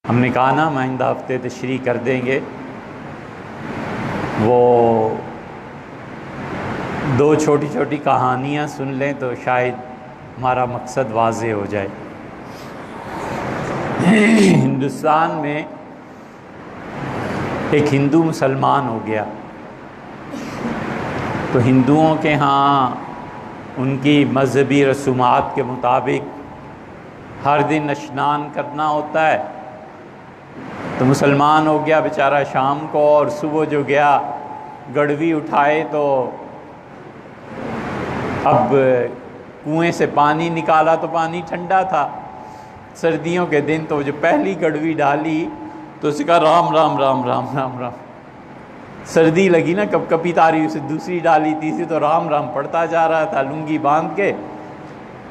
ہم نے کہا نا ہم آئندہ ہفتے تشریح کر دیں گے، وہ دو چھوٹی چھوٹی کہانیاں سن لیں تو شاید ہمارا مقصد واضح ہو جائے۔ ہندوستان میں ایک ہندو مسلمان ہو گیا، تو ہندوؤں کے ہاں ان کی مذہبی رسومات کے مطابق ہر دن اشنان کرنا ہوتا ہے، تو مسلمان ہو گیا بیچارہ شام کو، اور صبح جو گیا گڑوی اٹھائے تو اب کنویں سے پانی نکالا تو پانی ٹھنڈا تھا، سردیوں کے دن، تو جو پہلی گڑوی ڈالی تو اس کا رام رام رام رام رام رام، سردی لگی نا، کب کبھی تاری، اسے دوسری ڈالی، تیسری، تو رام رام پڑھتا جا رہا تھا لنگی باندھ کے۔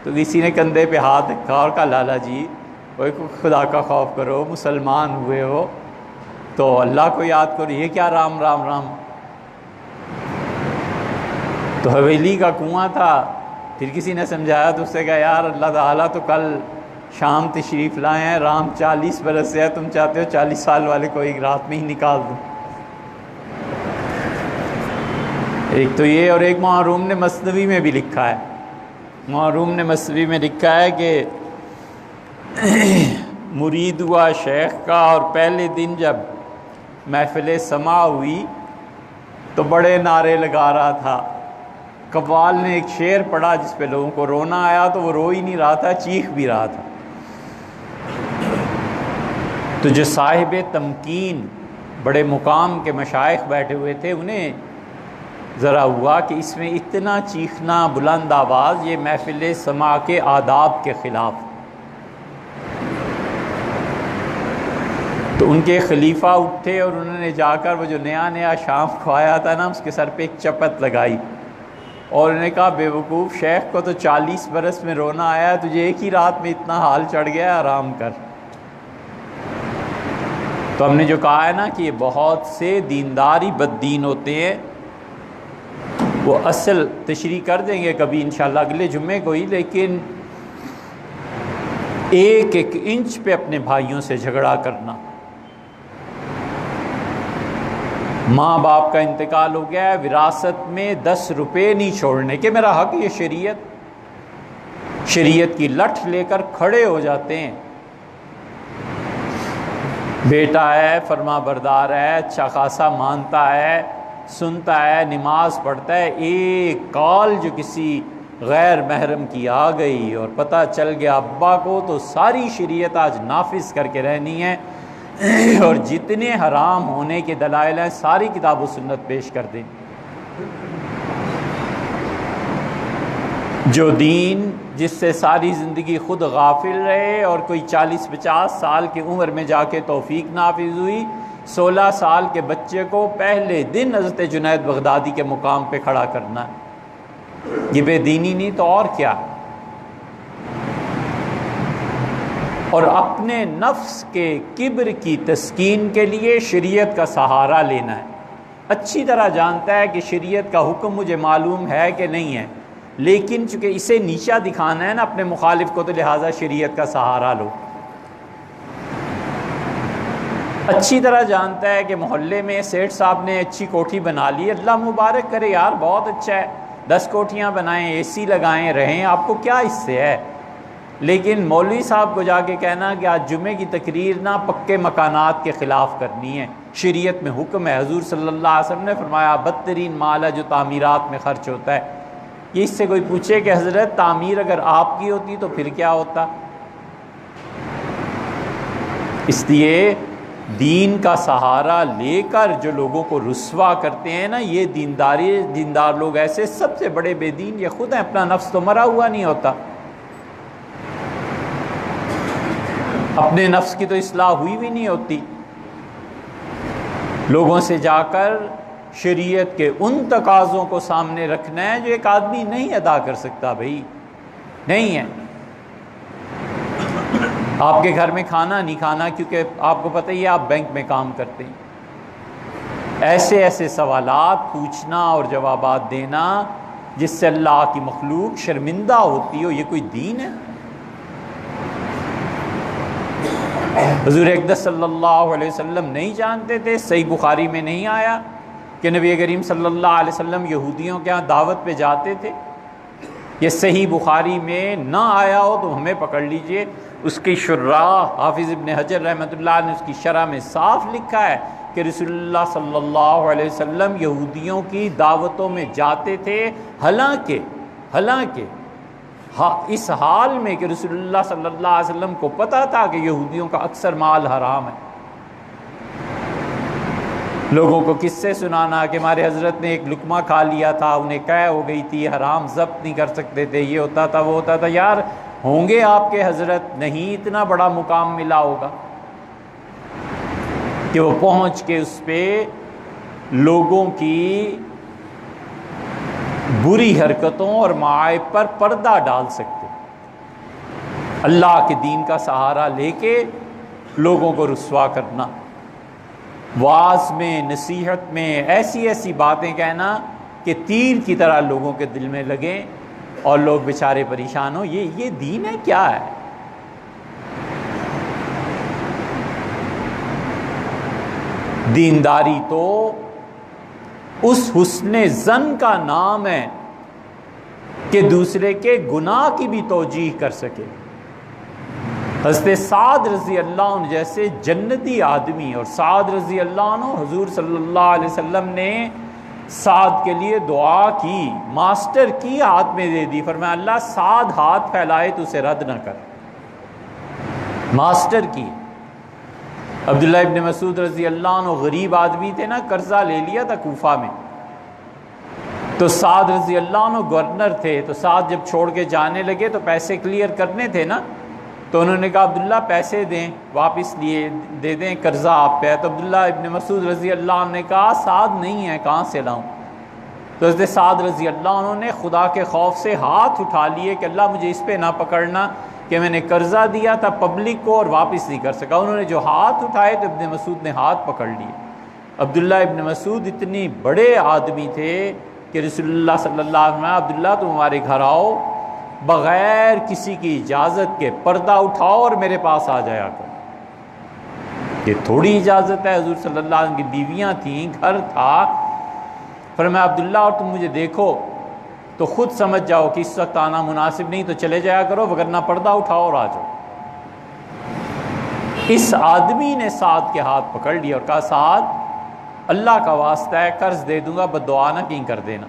تو کسی نے کندھے پہ ہاتھ رکھا اور کہا لالا جی وہ خدا کا خوف کرو، مسلمان ہوئے ہو تو اللہ کو یاد کرو، یہ کیا رام رام رام؟ تو حویلی کا کنواں تھا، پھر کسی نے سمجھایا تو اس سے کہا یار اللہ تعالیٰ تو کل شام تشریف لائے ہیں، رام 40 برس سے ہے، تم چاہتے ہو 40 سال والے کو ایک رات میں ہی نکال دوں؟ ایک تو یہ، اور ایک محروم نے مثنوی میں بھی لکھا ہے، محروم نے مثنوی میں لکھا ہے کہ مرید ہوا شیخ کا، اور پہلے دن جب محفل سما ہوئی تو بڑے نعرے لگا رہا تھا، قوال نے ایک شعر پڑھا جس پہ لوگوں کو رونا آیا، تو وہ رو ہی نہیں رہا تھا، چیخ بھی رہا تھا۔ تو جو صاحب تمکین بڑے مقام کے مشائخ بیٹھے ہوئے تھے، انہیں ذرا ہوا کہ اس میں اتنا چیخنا بلند آواز، یہ محفل سما کے آداب کے خلاف۔ تو ان کے خلیفہ اٹھے اور انہوں نے جا کر وہ جو نیا نیا شام کو آیا تھا نا، اس کے سر پہ ایک چپت لگائی، اور انہوں نے کہا بے وقوف، شیخ کو تو 40 برس میں رونا آیا ہے، تجھے ایک ہی رات میں اتنا حال چڑھ گیا ہے، آرام کر۔ تو ہم نے جو کہا ہے نا کہ یہ بہت سے دینداری بد دین ہوتے ہیں، وہ اصل تشریح کر دیں گے کبھی انشاءاللہ اگلے جمعے کو ہی، لیکن ایک ایک انچ پہ اپنے بھائیوں سے جھگڑا کرنا، ماں باپ کا انتقال ہو گیا ہے، وراثت میں 10 روپے نہیں چھوڑنے کہ میرا حق، یہ شریعت کی لٹھ لے کر کھڑے ہو جاتے ہیں۔ بیٹا ہے، فرما بردار ہے، اچھا خاصا مانتا ہے، سنتا ہے، نماز پڑھتا ہے، ایک کال جو کسی غیر محرم کی آ گئی اور پتہ چل گیا ابا کو، تو ساری شریعت آج نافذ کر کے رہنی ہے، اور جتنے حرام ہونے کے دلائل ہیں ساری کتاب و سنت پیش کر دیں۔ جو دین جس سے ساری زندگی خود غافل رہے، اور کوئی 40-50 سال کی عمر میں جا کے توفیق نافذ ہوئی، 16 سال کے بچے کو پہلے دن حضرت جنید بغدادی کے مقام پہ کھڑا کرنا ہے، یہ بے دینی نہیں تو اور کیا؟ اور اپنے نفس کے کبر کی تسکین کے لیے شریعت کا سہارا لینا ہے۔ اچھی طرح جانتا ہے کہ شریعت کا حکم مجھے معلوم ہے کہ نہیں ہے، لیکن چونکہ اسے نیچا دکھانا ہے نا اپنے مخالف کو، تو لہٰذا شریعت کا سہارا لو۔ اچھی طرح جانتا ہے کہ محلے میں سیٹھ صاحب نے اچھی کوٹھی بنا لی، اللہ مبارک کرے یار، بہت اچھا ہے، 10 کوٹھیاں بنائیں، اے سی لگائیں، رہیں، آپ کو کیا اس سے ہے؟ لیکن مولوی صاحب کو جا کے کہنا کہ آج جمعے کی تقریر نہ پکے مکانات کے خلاف کرنی ہے، شریعت میں حکم ہے، حضور صلی اللہ علیہ وسلم نے فرمایا بدترین مال ہے جو تعمیرات میں خرچ ہوتا ہے۔ یہ اس سے کوئی پوچھے کہ حضرت تعمیر اگر آپ کی ہوتی تو پھر کیا ہوتا؟ اس لیے دین کا سہارا لے کر جو لوگوں کو رسوا کرتے ہیں نا، یہ دیندار لوگ ایسے سب سے بڑے بے دین یہ خود ہیں، اپنا نفس تو مرا ہوا نہیں ہوتا، اپنے نفس کی تو اصلاح ہوئی بھی نہیں ہوتی، لوگوں سے جا کر شریعت کے ان تقاضوں کو سامنے رکھنا ہے جو ایک آدمی نہیں ادا کر سکتا، بھائی نہیں ہے۔ آپ کے گھر میں کھانا نہیں کھانا کیونکہ آپ کو پتہ ہی ہے آپ بینک میں کام کرتے ہیں، ایسے ایسے سوالات پوچھنا اور جوابات دینا جس سے اللہ کی مخلوق شرمندہ ہوتی ہو، یہ کوئی دین ہے؟ حضور اقدس صلی اللہ علیہ وسلم نہیں جانتے تھے؟ صحیح بخاری میں نہیں آیا کہ نبی کریم صلی اللہ علیہ وسلم یہودیوں کے ہاں دعوت پہ جاتے تھے؟ یہ صحیح بخاری میں نہ آیا ہو تو ہمیں پکڑ لیجئے، اس کی شراح حافظ ابن حجر رحمۃ اللہ نے اس کی شرح میں صاف لکھا ہے کہ رسول اللہ صلی اللہ علیہ وسلم یہودیوں کی دعوتوں میں جاتے تھے، حالانکہ اس حال میں کہ رسول اللہ صلی اللہ علیہ وسلم کو پتہ تھا کہ یہودیوں کا اکثر مال حرام ہے۔ لوگوں کو کس سے سنانا کہ ہمارے حضرت نے ایک لقمہ کھا لیا تھا، انہیں قے ہو گئی تھی، حرام ضبط نہیں کر سکتے تھے، یہ ہوتا تھا وہ ہوتا تھا۔ یار ہوں گے آپ کے حضرت، نہیں اتنا بڑا مقام ملا ہوگا کہ وہ پہنچ کے اس پہ لوگوں کی بری حرکتوں اور معائب پر پردہ ڈال سکتے، اللہ کے دین کا سہارا لے کے لوگوں کو رسوا کرنا، واعظ میں نصیحت میں ایسی ایسی باتیں کہنا کہ تیر کی طرح لوگوں کے دل میں لگیں اور لوگ بیچارے پریشان ہوں۔ یہ دین ہے کیا ہے؟ دینداری تو اس حسن ظن کا نام ہے کہ دوسرے کے گناہ کی بھی توجیہ کر سکے۔ حضرت سعد رضی اللہ عنہ جیسے جنتی آدمی، اور سعد رضی اللہ عنہ حضور صلی اللہ علیہ وسلم نے سعد کے لیے دعا کی، ماسٹر کی ہاتھ میں دے دی، فرمایا اللہ سعد ہاتھ پھیلائے تو اسے رد نہ کر، ماسٹر کی۔ عبداللہ ابن مسعود رضی اللہ عنہ غریب آدمی تھے نا، قرضہ لے لیا تھا کوفہ میں، تو سعد رضی اللہ عنہ گورنر تھے، تو سعد جب چھوڑ کے جانے لگے تو پیسے کلیئر کرنے تھے نا، تو انہوں نے کہا عبداللہ پیسے دیں، واپس لیے دے دیں، قرضہ آپ پہ ہے۔ تو عبداللہ ابن مسعود رضی اللہ عنہ نے کہا سعد نہیں ہے، کہاں سے لاؤں؟ تو حضرت سعد رضی اللہ عنہ نے خدا کے خوف سے ہاتھ اٹھا لیے کہ اللہ مجھے اس پہ نہ پکڑنا کہ میں نے قرضہ دیا تھا پبلک کو اور واپس نہیں کر سکا۔ انہوں نے جو ہاتھ اٹھائے تو ابن مسعود نے ہاتھ پکڑ لیے۔ عبداللہ ابن مسعود اتنی بڑے آدمی تھے کہ رسول اللہ صلی اللہ علیہ وسلم عبداللہ تم ہمارے گھر آؤ، بغیر کسی کی اجازت کے پردہ اٹھاؤ اور میرے پاس آ جایا کرو۔ یہ تھوڑی اجازت ہے، حضور صلی اللہ علیہ وسلم کی بیویاں تھیں، گھر تھا۔ فرمایا عبداللہ اور تم مجھے دیکھو تو خود سمجھ جاؤ کہ اس وقت آنا مناسب نہیں، تو چلے جایا کرو، وگرنہ پردہ اٹھاؤ اور آ جاؤ۔ اس آدمی نے سعد کے ہاتھ پکڑ لیا اور کہا سعد اللہ کا واسطہ ہے قرض دے دوں گا، بد دعا نہ کہیں کر دینا۔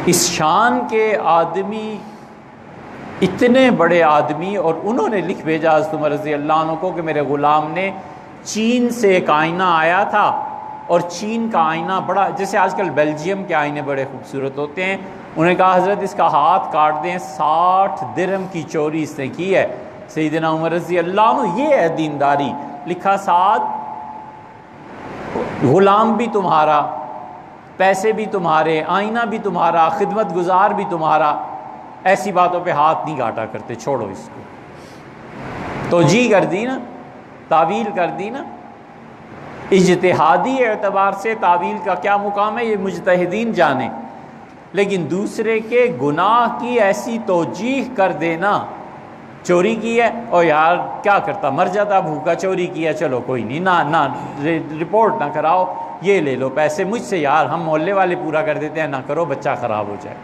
اس شان کے آدمی، اتنے بڑے آدمی، اور انہوں نے لکھ بھیجا حضرت عمر رضی اللہ عنہ کو کہ میرے غلام نے چین سے ایک آئینہ آیا تھا، اور چین کا آئینہ بڑا، جیسے آج کل بیلجیم کے آئینے بڑے خوبصورت ہوتے ہیں، انہوں نے کہا حضرت اس کا ہاتھ کاٹ دیں، 60 درہم کی چوری اس نے کی ہے۔ سیدنا عمر رضی اللہ عنہ، یہ ہے دینداری۔ لکھا سعد غلام بھی تمہارا، پیسے بھی تمہارے، آئینہ بھی تمہارا، خدمت گزار بھی تمہارا، ایسی باتوں پہ ہاتھ نہیں کاٹا کرتے، چھوڑو اس کو۔ توجیہ کر دی نا، تعویل کر دی نا۔ اجتہادی اعتبار سے تعویل کا کیا مقام ہے یہ مجتہدین جانے، لیکن دوسرے کے گناہ کی ایسی توجیہ کر دینا، چوری کی ہے اور یار کیا کرتا، مر جاتا بھوکا، چوری کیا چلو کوئی نہیں، نہ رپورٹ نہ کراؤ، یہ لے لو پیسے مجھ سے، یار ہم محلے والے پورا کر دیتے ہیں، نہ کرو بچہ خراب ہو جائے۔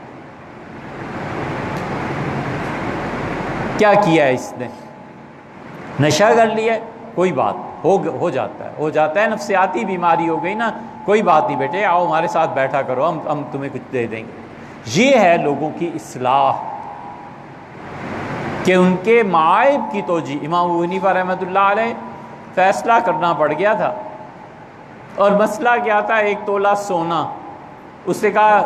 کیا کیا ہے اس نے؟ نشہ کر لیا ہے، کوئی بات ہو جاتا ہے، نفسیاتی بیماری ہو گئی نا، کوئی بات نہیں بیٹے، آؤ ہمارے ساتھ بیٹھا کرو، ہم تمہیں کچھ دے دیں گے۔ یہ ہے لوگوں کی اصلاح، کہ ان کے معائب کی توجیہ۔ امام ابو حنیفہ رحمۃ اللہ علیہ فیصلہ کرنا پڑ گیا تھا، اور مسئلہ کیا تھا؟ 1 تولہ سونا۔ اس نے کہا،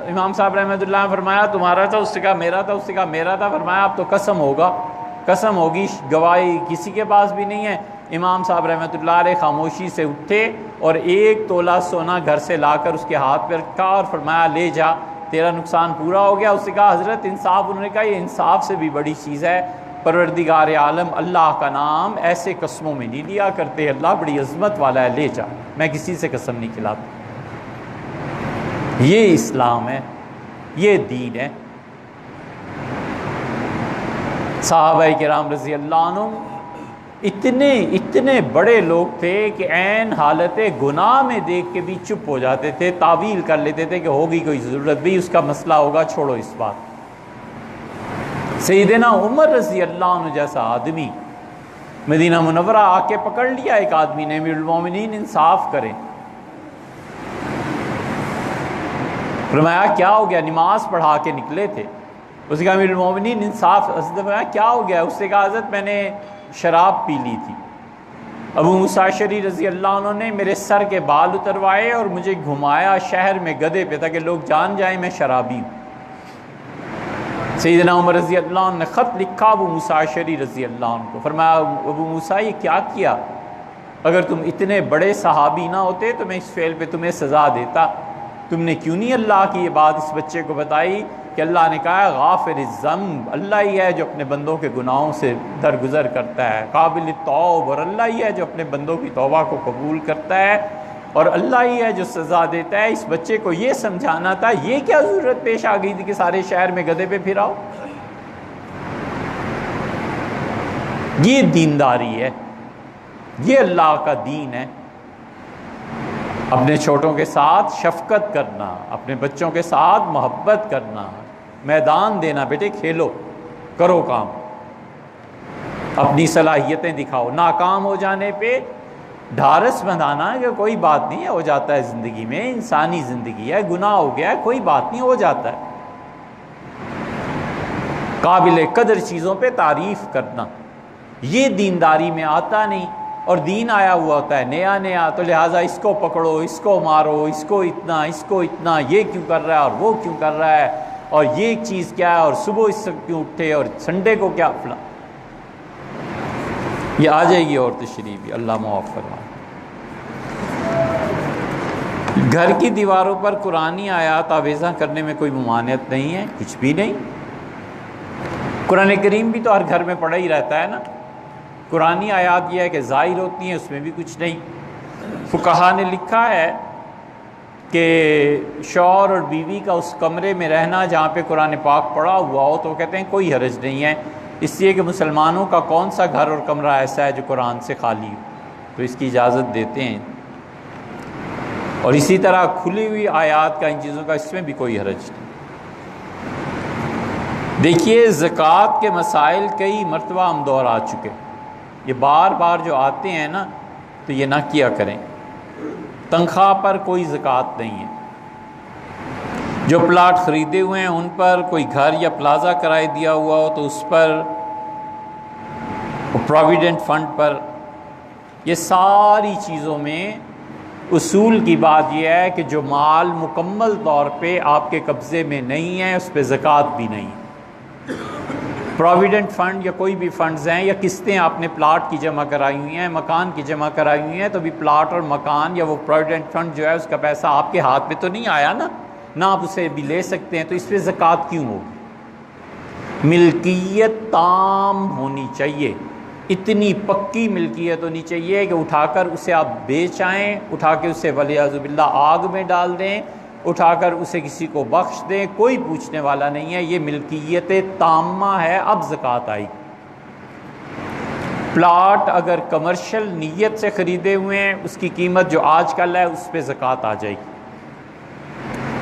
امام صاحب رحمۃ اللہ نے فرمایا تمہارا تھا؟ اس نے کہا میرا تھا۔ اس نے کہا میرا تھا؟ فرمایا اب تو قسم ہوگی، گواہی کسی کے پاس بھی نہیں ہے۔ امام صاحب رحمۃ اللہ علیہ خاموشی سے اٹھے اور 1 تولہ سونا گھر سے لا کر اس کے ہاتھ پہ رکھا اور فرمایا لے جا، تیرا نقصان پورا ہو گیا۔ اس نے کہا حضرت انصاف، انہوں نے کہا یہ انصاف سے بھی بڑی چیز ہے، پروردگار عالم اللہ کا نام ایسے قسموں میں نہیں لیا کرتے، اللہ بڑی عظمت والا ہے، لے جا، میں کسی سے قسم نہیں کھلاتا۔ یہ اسلام ہے، یہ دین ہے۔ صحابہ کرام رضی اللہ عنہ اتنے بڑے لوگ تھے کہ عین حالت گناہ میں دیکھ کے بھی چپ ہو جاتے تھے، تعویل کر لیتے تھے کہ ہوگی کوئی ضرورت بھی، اس کا مسئلہ ہوگا، چھوڑو اس بات۔ سیدنا عمر رضی اللہ عنہ جیسا آدمی مدینہ منورہ آ کے پکڑ لیا ایک آدمی نے، امیر المومنین انصاف کریں۔ فرمایا کیا ہو گیا؟ نماز پڑھا کے نکلے تھے، اس نے کہا امیر المومنین انصاف۔ فرمایا کیا ہو گیا؟ اس نے کہا حضرت میں نے شراب پی لی تھی، ابو موسیٰ اشعری رضی اللہ عنہ نے میرے سر کے بال اتروائے اور مجھے گھمایا شہر میں گدھے پہ تاکہ لوگ جان جائیں میں شرابی ہوں۔ سیدنا عمر رضی اللہ عنہ نے خط لکھا ابو موسیٰ اشعری رضی اللہ عنہ کو، فرمایا ابو موسیٰ یہ کیا کیا؟ اگر تم اتنے بڑے صحابی نہ ہوتے تو میں اس فعل پہ تمہیں سزا دیتا، تم نے کیوں نہیں اللہ کی یہ بات اس بچے کو بتائی کہ اللہ نے کہا ہے غافر الذنب، اللہ ہی ہے جو اپنے بندوں کے گناہوں سے درگزر کرتا ہے، قابل التوب، اور اللہ ہی ہے جو اپنے بندوں کی توبہ کو قبول کرتا ہے، اور اللہ ہی ہے جو سزا دیتا ہے۔ اس بچے کو یہ سمجھانا تھا، یہ کیا ضرورت پیش آ گئی تھی کہ سارے شہر میں گدھے پہ پھراؤ؟ یہ دینداری ہے، یہ اللہ کا دین ہے۔ اپنے چھوٹوں کے ساتھ شفقت کرنا، اپنے بچوں کے ساتھ محبت کرنا، میدان دینا، بیٹے کھیلو، کرو کام، اپنی صلاحیتیں دکھاؤ، ناکام ہو جانے پہ ڈھارس بندھانا کہ کوئی بات نہیں ہے، ہو جاتا ہے زندگی میں، انسانی زندگی ہے، گناہ ہو گیا ہے، کوئی بات نہیں، ہو جاتا ہے۔ قابل قدر چیزوں پہ تعریف کرنا، یہ دینداری میں آتا نہیں، اور دین آیا ہوا ہوتا ہے نیا نیا، تو لہٰذا اس کو پکڑو، اس کو مارو، اس کو اتنا، یہ کیوں کر رہا ہے اور وہ کیوں کر رہا ہے، اور یہ چیز کیا ہے، اور صبح اس سے کیوں اٹھے، اور سنڈے کو کیا فلاں۔ یہ آ جائے گی اور تشریح بھی، اللہ معاف فرمائے۔ گھر کی دیواروں پر قرآنی آیات آویزاں کرنے میں کوئی ممانعت نہیں ہے، کچھ بھی نہیں۔ قرآن کریم بھی تو ہر گھر میں پڑھا ہی رہتا ہے نا، قرآنی آیات یہ ہے کہ ظاہر ہوتی ہیں، اس میں بھی کچھ نہیں۔ فقہا نے لکھا ہے کہ شوہر اور بیوی کا اس کمرے میں رہنا جہاں پہ قرآن پاک پڑھا ہوا ہو، تو کہتے ہیں کوئی حرج نہیں ہے، اس لیے کہ مسلمانوں کا کون سا گھر اور کمرہ ایسا ہے جو قرآن سے خالی ہو، تو اس کی اجازت دیتے ہیں۔ اور اسی طرح کھلی ہوئی آیات کا، ان چیزوں کا، اس میں بھی کوئی حرج نہیں۔ دیکھیے زکوٰۃ کے مسائل کئی مرتبہ ہم دہرا چکے، یہ بار بار جو آتے ہیں نا، تو یہ نہ کیا کریں۔ تنخواہ پر کوئی زکوٰۃ نہیں ہے، جو پلاٹ خریدے ہوئے ہیں ان پر، کوئی گھر یا پلازا کرائے دیا ہوا ہو تو اس پر، پروویڈنٹ فنڈ پر، یہ ساری چیزوں میں اصول کی بات یہ ہے کہ جو مال مکمل طور پہ آپ کے قبضے میں نہیں ہے اس پہ زکوٰۃ بھی نہیں۔ پروویڈنٹ فنڈ یا کوئی بھی فنڈز ہیں، یا قسطیں آپ نے پلاٹ کی جمع کرائی ہوئی ہیں، مکان کی جمع کرائی ہوئی ہیں، تو بھی پلاٹ اور مکان یا وہ پروویڈنٹ فنڈ جو ہے اس کا پیسہ آپ کے ہاتھ میں تو نہیں آیا نا، نہ آپ اسے بھی لے سکتے ہیں، تو اس پہ زکوٰۃ کیوں ہوگی؟ ملکیت تام ہونی چاہیے، اتنی پکی ملکیت ہونی چاہیے کہ اٹھا کر اسے آپ بیچ آئیں، اٹھا کے اسے والعیاذ باللہ آگ میں ڈال دیں، اٹھا کر اسے کسی کو بخش دیں، کوئی پوچھنے والا نہیں ہے، یہ ملکیت تامہ ہے، اب زکوٰۃ آئی۔ پلاٹ اگر کمرشل نیت سے خریدے ہوئے ہیں، اس کی قیمت جو آج کل ہے اس پہ زکوٰۃ آ جائے گی۔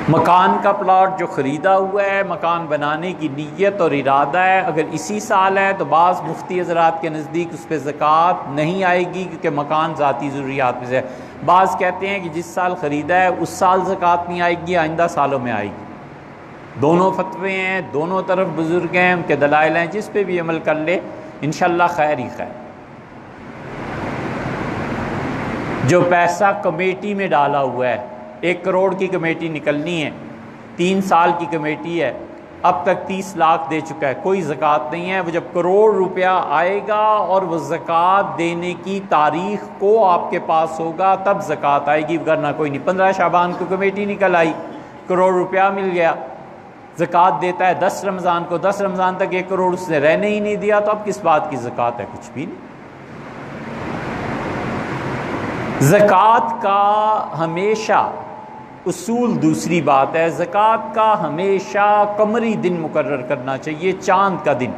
مکان کا پلاٹ جو خریدا ہوا ہے، مکان بنانے کی نیت اور ارادہ ہے، اگر اسی سال ہے تو بعض مفتی حضرات کے نزدیک اس پہ زکوٰۃ نہیں آئے گی، کیونکہ مکان ذاتی ضروریات میں سے ہے۔ بعض کہتے ہیں کہ جس سال خریدا ہے اس سال زکوٰۃ نہیں آئے گی، آئندہ سالوں میں آئے گی۔ دونوں فتوے ہیں، دونوں طرف بزرگ ہیں، ان کے دلائل ہیں، جس پہ بھی عمل کر لے انشاءاللہ خیر ہی خیر۔ جو پیسہ کمیٹی میں ڈالا ہوا ہے، 1 کروڑ کی کمیٹی نکلنی ہے، 3 سال کی کمیٹی ہے، اب تک 30 لاکھ دے چکا ہے، کوئی زکوٰۃ نہیں ہے۔ وہ جب کروڑ روپیہ آئے گا اور وہ زکوٰۃ دینے کی تاریخ کو آپ کے پاس ہوگا تب زکوٰۃ آئے گی، ورنہ کوئی نہیں۔ 15 شعبان کو کمیٹی نکل آئی، کروڑ روپیہ مل گیا، زکوٰۃ دیتا ہے 10 رمضان کو، 10 رمضان تک 1 کروڑ اس نے رہنے ہی نہیں دیا، تو اب کس بات کی زکوٰۃ ہے؟ کچھ بھی نہیں۔ زکوٰۃ کا ہمیشہ اصول دوسری بات ہے، زکوٰۃ کا ہمیشہ قمری دن مقرر کرنا چاہیے، چاند کا دن۔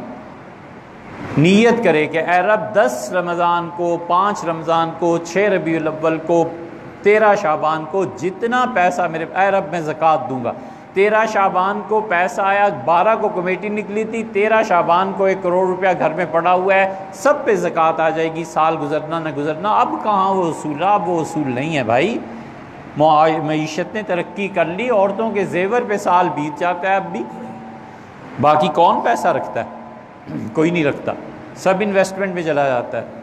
نیت کرے کہ اے رب 10 رمضان کو، 5 رمضان کو، 6 ربیع الاول کو، 13 شعبان کو جتنا پیسہ میرے، اے رب میں زکوٰۃ دوں گا۔ 13 شعبان کو پیسہ آیا، 12 کو کمیٹی نکلی تھی، 13 شعبان کو 1 کروڑ روپیہ گھر میں پڑا ہوا ہے، سب پہ زکوٰۃ آ جائے گی، سال گزرنا نہ گزرنا۔ اب کہاں وہ اصول رہا؟ اب وہ اصول نہیں ہے بھائی۔ معیشت نے ترقی کر لی، عورتوں کے زیور پہ سال بیت جاتا ہے اب بھی۔ باقی کون پیسہ رکھتا ہے؟ کوئی نہیں رکھتا، سب انویسٹمنٹ میں چلا جاتا ہے۔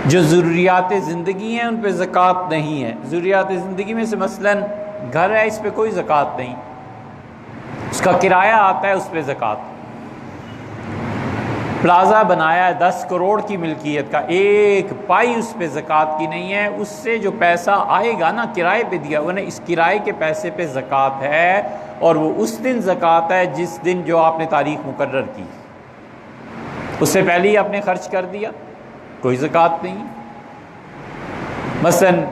جو ضروریات زندگی ہیں ان پہ زکوٰۃ نہیں ہے۔ ضروریات زندگی میں سے مثلاً گھر ہے، اس پہ کوئی زکوٰۃ نہیں، اس کا کرایہ آتا ہے، اس پہ زکوٰۃ۔ پلازا بنایا ہے 10 کروڑ کی ملکیت کا، 1 پائی اس پہ زکوٰۃ کی نہیں ہے۔ اس سے جو پیسہ آئے گا نا، کرائے پہ دیا انہیں، اس کرائے کے پیسے پہ زکوٰۃ ہے، اور وہ اس دن زکوٰۃ ہے جس دن جو آپ نے تاریخ مقرر کی، اس سے پہلے ہی آپ نے خرچ کر دیا، کوئی زکوٰۃ نہیں۔ مثلاً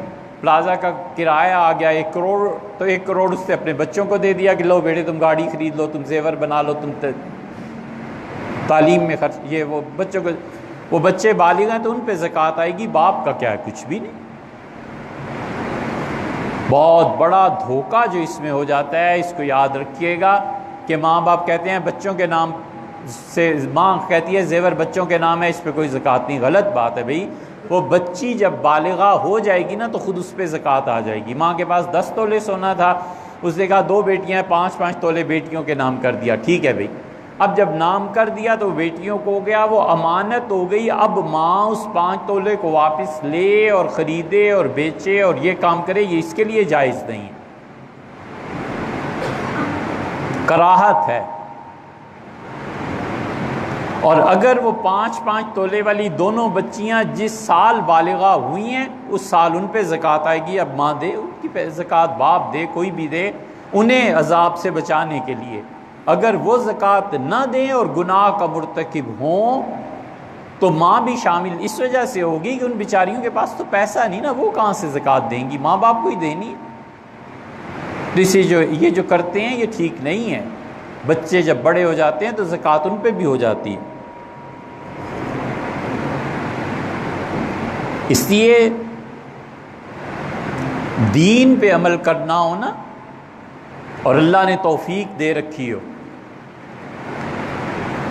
پلازا کا کرایہ آ گیا 1 کروڑ، تو 1 کروڑ اس سے اپنے بچوں کو دے دیا کہ لو بیٹے تم گاڑی خرید لو، تم زیور بنا لو، تم تعلیم میں خرچ، یہ وہ بچوں کو، وہ بچے بالغ ہیں تو ان پہ زکوٰۃ آئے گی، باپ کا کیا ہے؟ کچھ بھی نہیں۔ بہت بڑا دھوکہ جو اس میں ہو جاتا ہے، اس کو یاد رکھیے گا کہ ماں باپ کہتے ہیں بچوں کے نام سے، ماں کہتی ہے زیور بچوں کے نام ہے، اس پہ کوئی زکوٰۃ نہیں۔ غلط بات ہے بھئی، وہ بچی جب بالغہ ہو جائے گی نا تو خود اس پہ زکوٰۃ آ جائے گی۔ ماں کے پاس 10 تولے سونا تھا، اس نے کہا 2 بیٹیاں ہیں، 5 تولے بیٹیوں کے نام کر دیا، ٹھیک ہے بھئی۔ اب جب نام کر دیا تو بیٹیوں کو ہو گیا، وہ امانت ہو گئی۔ اب ماں اس 5 تولے کو واپس لے اور خریدے اور بیچے اور یہ کام کرے، یہ اس کے لیے جائز نہیں ہے، کراہت ہے۔ اور اگر وہ 5 تولے والی دونوں بچیاں جس سال بالغہ ہوئی ہیں اس سال ان پہ زکوٰۃ آئے گی، اب ماں دے ان کی زکوٰۃ، باپ دے، کوئی بھی دے، انہیں عذاب سے بچانے کے لیے۔ اگر وہ زکوٰۃ نہ دیں اور گناہ کا مرتکب ہوں تو ماں بھی شامل اس وجہ سے ہوگی کہ ان بیچاریوں کے پاس تو پیسہ نہیں نا، وہ کہاں سے زکوٰۃ دیں گی، ماں باپ کو ہی دینی ہے۔ اسے جو یہ جو کرتے ہیں یہ ٹھیک نہیں ہے۔ بچے جب بڑے ہو جاتے ہیں تو زکوٰۃ ان پہ بھی ہو جاتی ہے۔ اس لیے دین پہ عمل کرنا ہو نا، اور اللہ نے توفیق دے رکھی ہو،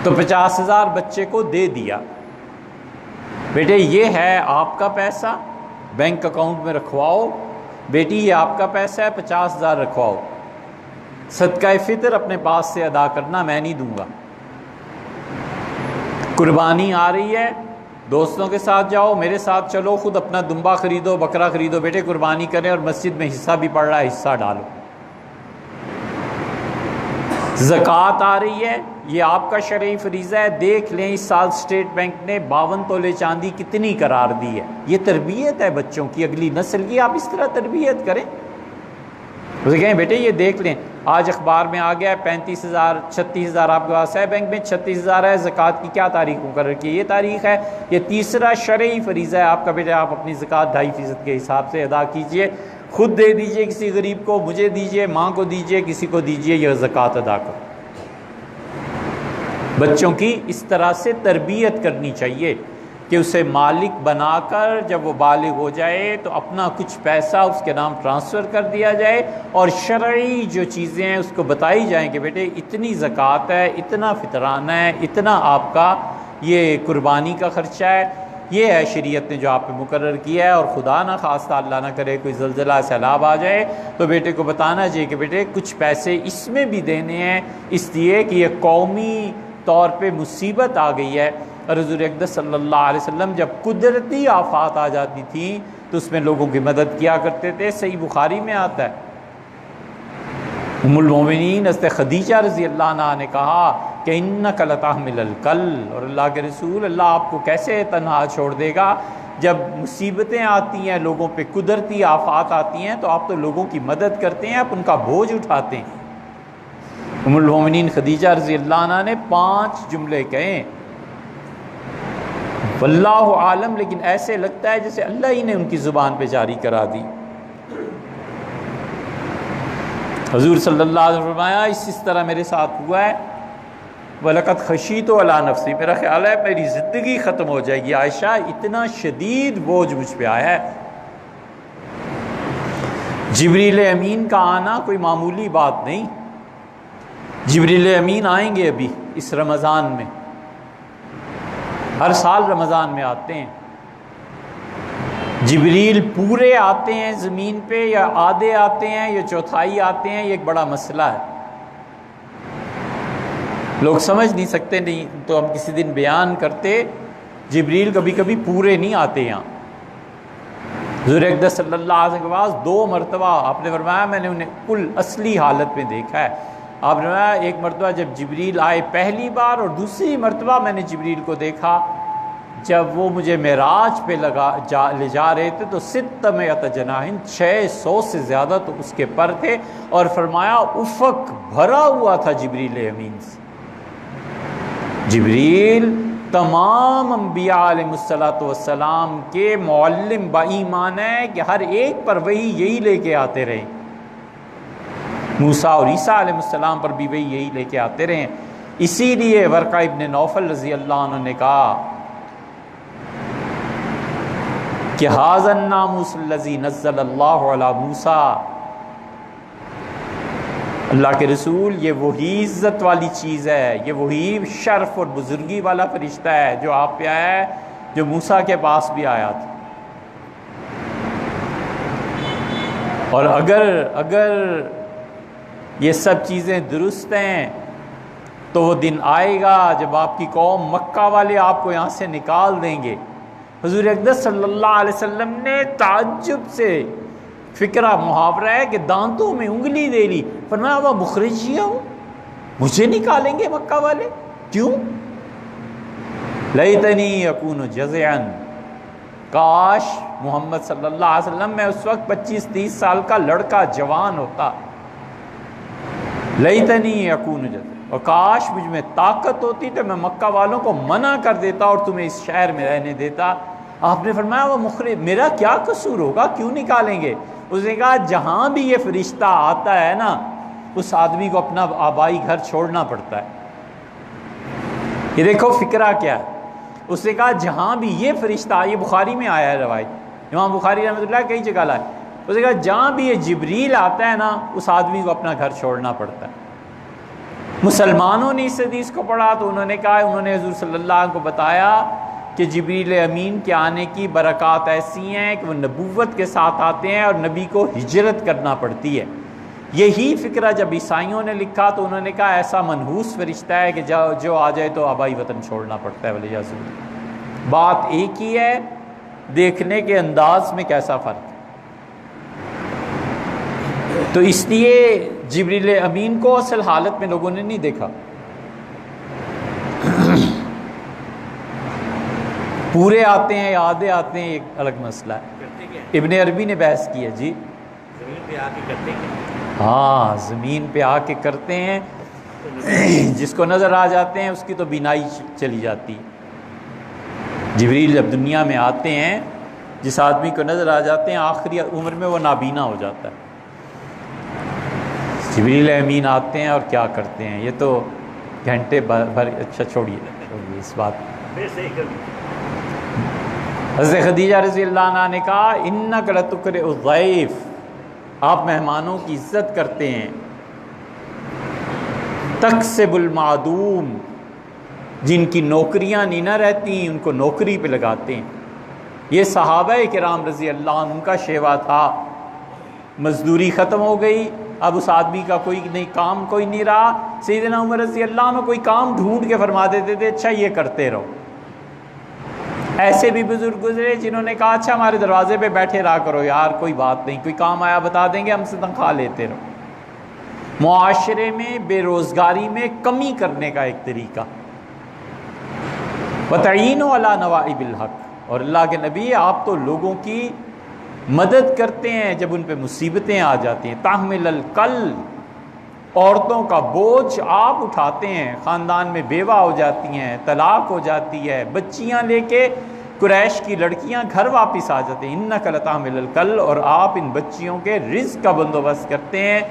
تو 50,000 بچے کو دے دیا، بیٹے یہ ہے آپ کا پیسہ، بینک اکاؤنٹ میں رکھواؤ، بیٹی یہ آپ کا پیسہ ہے، 50,000 رکھواؤ، صدقہ فطر اپنے پاس سے ادا کرنا، میں نہیں دوں گا۔ قربانی آ رہی ہے، دوستوں کے ساتھ جاؤ، میرے ساتھ چلو، خود اپنا دمبا خریدو، بکرا خریدو، بیٹے قربانی کریں، اور مسجد میں حصہ بھی پڑ رہا ہے، حصہ ڈالو۔ زکوٰۃ آ رہی ہے، یہ آپ کا شرعی فریضہ ہے۔ دیکھ لیں اس سال اسٹیٹ بینک نے 52 تولے چاندی کتنی قرار دی ہے۔ یہ تربیت ہے بچوں کی، اگلی نسل کی، آپ اس طرح تربیت کریں۔ اسے کہیں بیٹے یہ دیکھ لیں، آج اخبار میں آ گیا ہے 35,000 36,000 آپ کے پاس ہے، بینک میں 36,000 ہے، زکوٰۃ کی کیا تاریخ مقرر کی ہے؟ یہ تاریخ ہے۔ یہ تیسرا شرعی فریضہ ہے آپ کا، بیٹے آپ اپنی زکوٰۃ 2.5% کے حساب سے ادا کیجئے، خود دے دیجئے کسی غریب کو، مجھے دیجئے، ماں کو دیجئے، کسی کو دیجئے، یہ زکوٰۃ ادا کرو۔ بچوں کی اس طرح سے تربیت کرنی چاہیے کہ اسے مالک بنا کر جب وہ بالغ ہو جائے تو اپنا کچھ پیسہ اس کے نام ٹرانسفر کر دیا جائے، اور شرعی جو چیزیں ہیں اس کو بتائی جائیں کہ بیٹے اتنی زکوٰۃ ہے، اتنا فطرانہ ہے، اتنا آپ کا یہ قربانی کا خرچہ ہے، یہ ہے شریعت نے جو آپ پہ مقرر کیا ہے۔ اور خدا نہ خواستہ اللہ نہ کرے کوئی زلزلہ سیلاب آ جائے تو بیٹے کو بتانا چاہیے کہ بیٹے کچھ پیسے اس میں بھی دینے ہیں، اس لیے کہ یہ قومی طور پہ مصیبت آ گئی ہے۔ اور حضور اقدس صلی اللہ علیہ وسلم جب قدرتی آفات آ جاتی تھیں تو اس میں لوگوں کی مدد کیا کرتے تھے۔ صحیح بخاری میں آتا ہے، ام المومنین حضرت خدیجہ رضی اللہ عنہا نے کہا کہ انک لتحمل الکل، اور اللہ کے رسول، اللہ آپ کو کیسے تنہا چھوڑ دے گا؟ جب مصیبتیں آتی ہیں، لوگوں پہ قدرتی آفات آتی ہیں تو آپ تو لوگوں کی مدد کرتے ہیں، آپ ان کا بوجھ اٹھاتے ہیں۔ ام المومنین خدیجہ رضی اللہ عنہا نے 5 جملے کہے، واللہ عالم، لیکن ایسے لگتا ہے جیسے اللہ ہی نے ان کی زبان پہ جاری کرا دی۔ حضور صلی اللہ علیہ وسلم فرمایا اس طرح میرے ساتھ ہوا ہے، وَلَقَدْ خَشِيتُ عَلَىٰ نَفْسِي، میرا خیال ہے میری زندگی ختم ہو جائے گی، عائشہ اتنا شدید بوجھ مجھ پہ آیا ہے۔ جبریل امین کا آنا کوئی معمولی بات نہیں، جبریل امین آئیں گے ابھی اس رمضان میں، ہر سال رمضان میں آتے ہیں۔ جبریل پورے آتے ہیں زمین پہ یا آدھے آتے ہیں یا چوتھائی آتے ہیں، یہ ایک بڑا مسئلہ ہے، لوگ سمجھ نہیں سکتے، نہیں تو ہم کسی دن بیان کرتے، جبریل کبھی کبھی پورے نہیں آتے یہاں۔ حضور اقدس صلی اللہ علیہ وسلم کے پاس 2 مرتبہ آپ نے فرمایا میں نے انہیں کل اصلی حالت میں دیکھا ہے۔ آپ نے فرمایا ایک مرتبہ جب جبریل آئے پہلی بار، اور دوسری مرتبہ میں نے جبریل کو دیکھا جب وہ مجھے معراج پہ لے جا رہے تھے تو 600 جناح، 600 سے زیادہ تو اس کے پر تھے، اور فرمایا افق بھرا ہوا تھا جبریل امین سے۔ جبریل تمام انبیاء علیہ السلام کے معلم با ایمان ہے کہ ہر ایک پر وہی یہی لے کے آتے رہے، موسیٰ اور عیسیٰ علیہ السلام پر بھی وہی یہی لے کے آتے رہے۔ اسی لیے ورقہ ابن نوفل رضی اللہ عنہ نے کہا کہ ھذا الناموس الذی نزل اللہ علی موسیٰ، اللہ کے رسول یہ وہی عزت والی چیز ہے، یہ وہی شرف اور بزرگی والا فرشتہ ہے جو آپ پہ آیا ہے، جو موسیٰ کے پاس بھی آیا تھا۔ اور اگر یہ سب چیزیں درست ہیں تو وہ دن آئے گا جب آپ کی قوم مکہ والے آپ کو یہاں سے نکال دیں گے۔ حضور اقدس صلی اللہ علیہ وسلم نے تعجب سے، فکرہ محاورہ ہے کہ دانتوں میں انگلی دے لی، فرمایا وہ مخرجیہ ہوں، مجھے نکالیں گے مکہ والے، کیوں؟ لیتنی اکون جزعا، کاش محمد صلی اللہ علیہ وسلم میں اس وقت 25-30 سال کا لڑکا جوان ہوتا، لیتنی اکون جزعا، اور کاش مجھ میں طاقت ہوتی تو میں مکہ والوں کو منع کر دیتا اور تمہیں اس شہر میں رہنے دیتا۔ آپ نے فرمایا وہ مخرج، میرا کیا قصور ہوگا، کیوں نکالیں گے؟ اس نے کہا جہاں بھی یہ فرشتہ آتا ہے نا اس آدمی کو اپنا آبائی گھر چھوڑنا پڑتا ہے۔ یہ دیکھو فکرہ کیا ہے، اس نے کہا جہاں بھی یہ فرشتہ، یہ بخاری میں آیا ہے روایت، امام بخاری رحمۃ اللہ کئی جگہ لائے، اس نے کہا جہاں بھی یہ جبریل آتا ہے نا اس آدمی کو اپنا گھر چھوڑنا پڑتا ہے۔ مسلمانوں نے اس حدیث کو پڑھا تو انہوں نے کہا، انہوں نے حضور صلی اللہ علیہ وسلم کو بتایا کہ جبریل امین کے آنے کی برکات ایسی ہیں کہ وہ نبوت کے ساتھ آتے ہیں اور نبی کو ہجرت کرنا پڑتی ہے۔ یہی فکرہ جب عیسائیوں نے لکھا تو انہوں نے کہا ایسا منحوس فرشتہ ہے کہ جو آ جائے تو آبائی وطن چھوڑنا پڑتا ہے، ولیعذ باللہ۔ بات ایک ہی ہے، دیکھنے کے انداز میں کیسا فرق ہے۔ تو اس لیے جبریل امین کو اصل حالت میں لوگوں نے نہیں دیکھا، پورے آتے ہیں یا آدھے آتے ہیں ایک الگ مسئلہ ہے۔ ابن عربی نے بحث کی ہے جی، زمین پہ آ کے کرتے ہیں، ہاں زمین پہ آ کے کرتے ہیں، جس کو نظر آ جاتے ہیں اس کی تو بینائی چلی جاتی ہے۔ جبریل جب دنیا میں آتے ہیں جس آدمی کو نظر آ جاتے ہیں آخری عمر میں وہ نابینا ہو جاتا ہے۔ جبریل امین آتے ہیں اور کیا کرتے ہیں، یہ تو گھنٹے بھر، اچھا چھوڑیے اس بات۔ حضرت خدیجہ رضی اللہ عنہ نے کہا انک لتکرئ الضیف، آپ مہمانوں کی عزت کرتے ہیں، تکسب المعدوم، جن کی نوکریاں نہیں نہ رہتی ان کو نوکری پہ لگاتے ہیں۔ یہ صحابہ کرام رضی اللہ عنہ کا شیوا تھا، مزدوری ختم ہو گئی، اب اس آدمی کا کوئی نہیں رہا، سیدنا عمر رضی اللہ عنہ کوئی کام ڈھونڈ کے فرما دیتے تھے اچھا یہ کرتے رہو۔ ایسے بھی بزرگ گزرے جنہوں نے کہا اچھا ہمارے دروازے پہ بیٹھے رہا کرو یار، کوئی بات نہیں، کوئی کام آیا بتا دیں گے، ہم سے تنخواہ لیتے رہو۔ معاشرے میں بے روزگاری میں کمی کرنے کا ایک طریقہ، وَتَعِينُوا عَلَىٰ نَوَائِبِ الْحَقِّ، اور اللہ کے نبی آپ تو لوگوں کی مدد کرتے ہیں جب ان پہ مصیبتیں آ جاتی ہیں۔ تحمل الکل، عورتوں کا بوجھ آپ اٹھاتے ہیں، خاندان میں بیوہ ہو جاتی ہیں، طلاق ہو جاتی ہے، بچیاں لے کے قریش کی لڑکیاں گھر واپس آ جاتے ہیں، انک لتحمل الکل، اور آپ ان بچیوں کے رزق کا بندوبست کرتے ہیں۔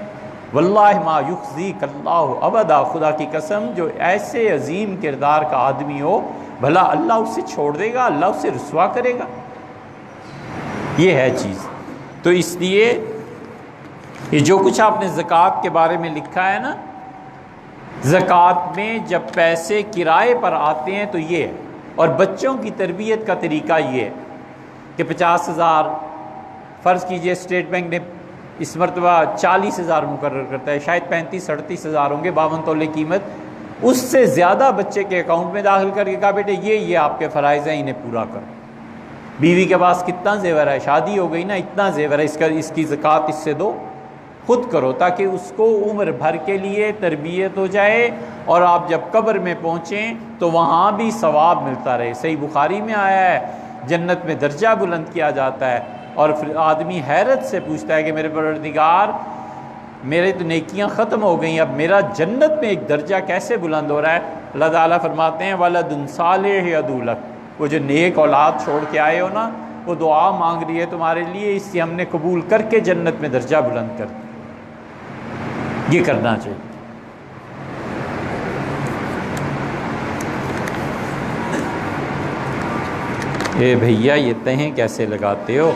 واللہ ما یخزیک اللہ ابدا، خدا کی قسم جو ایسے عظیم کردار کا آدمی ہو بھلا اللہ اسے چھوڑ دے گا، اللہ اسے رسوا کرے گا؟ یہ ہے چیز۔ تو اس لیے یہ جو کچھ آپ نے زکوٰۃ کے بارے میں لکھا ہے نا، زکوٰۃ میں جب پیسے کرائے پر آتے ہیں تو یہ ہے، اور بچوں کی تربیت کا طریقہ یہ ہے کہ 50,000 فرض کیجئے اسٹیٹ بینک نے اس مرتبہ 40,000 مقرر کرتا ہے، شاید 35-38,000 ہوں گے 52 تولے قیمت، اس سے زیادہ بچے کے اکاؤنٹ میں داخل کر کے کہا بیٹے یہ آپ کے فرائض ہیں، انہیں پورا کرو۔ بیوی کے پاس کتنا زیور ہے، شادی ہو گئی نا، اتنا زیور ہے، اس کی زکوٰۃ اس سے دو، خود کرو، تاکہ اس کو عمر بھر کے لیے تربیت ہو جائے، اور آپ جب قبر میں پہنچیں تو وہاں بھی ثواب ملتا رہے۔ صحیح بخاری میں آیا ہے جنت میں درجہ بلند کیا جاتا ہے، اور پھر آدمی حیرت سے پوچھتا ہے کہ میرے پروردگار، میرے تو نیکیاں ختم ہو گئیں، اب میرا جنت میں ایک درجہ کیسے بلند ہو رہا ہے؟ اللہ تعالیٰ فرماتے ہیں وَلَدٌ صَالِحٌ يَدْعُو لَكَ، وہ جو نیک اولاد چھوڑ کے آئے ہو نا، وہ دعا مانگ رہی ہے تمہارے لیے، اس سے ہم نے قبول کر کے جنت میں درجہ بلند کر دیا۔ یہ کرنا چاہیے۔ اے بھیا یہ تہیں کیسے لگاتے ہو؟